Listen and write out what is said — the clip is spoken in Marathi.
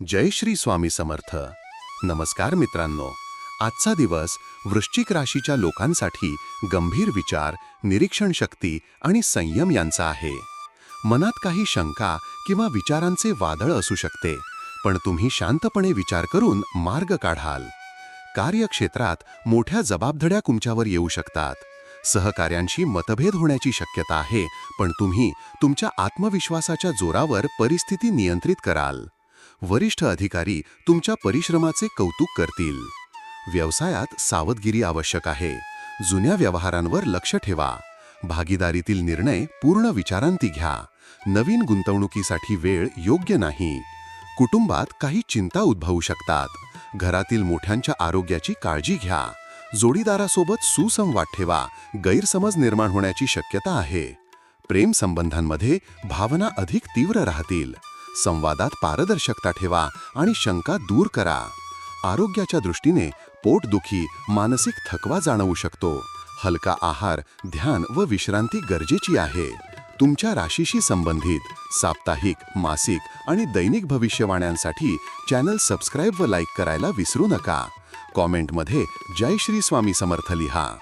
जय श्री स्वामी समर्थ. नमस्कार मित्रांनो. आजचा दिवस वृश्चिक राशीच्या लोकांसाठी गंभीर विचार, निरीक्षण शक्ती आणि संयम यांचा आहे. मनात काही शंका किंवा विचारांचे वादळ असू शकते, पण तुम्ही शांतपणे विचार करून मार्ग काढाल. कार्यक्षेत्रात मोठ्या जबाबदाऱ्या तुमच्यावर येऊ शकतात. सहकाऱ्यांशी मतभेद होण्याची शक्यता आहे, पण तुम्ही तुमच्या आत्मविश्वासाच्या जोरावर परिस्थिती नियंत्रित कराल. वरिष्ठ अधिकारी तुमच्या परिश्रमाचे कौतुक करतील. व्यवसायात सावधगिरी आवश्यक आहे. जुन्या व्यवहारांवर लक्ष ठेवा. भागीदारीतील निर्णय पूर्ण विचारांती घ्या. नवीन गुंतवणुकीसाठी वेळ योग्य नाही. कुटुंबात काही चिंता उद्भवू शकतात. घरातील मोठ्यांच्या आरोग्याची काळजी घ्या. जोडीदारासोबत सुसंवाद ठेवा. गैरसमज निर्माण होण्याची शक्यता आहे. प्रेम संबंधांमध्ये भावना अधिक तीव्र राहतील. संवादात पारदर्शकता ठेवा आणि शंका दूर करा. आरोग्याच्या दृष्टीने पोटदुखी, मानसिक थकवा जाणवू शकतो. हलका आहार, ध्यान व विश्रांती गरजेची आहे. तुमच्या राशीशी संबंधित साप्ताहिक, मासिक आणि दैनिक भविष्यवाण्यांसाठी चॅनल सबस्क्राईब व लाईक करायला विसरू नका. कॉमेंटमध्ये जय श्री स्वामी समर्थ लिहा.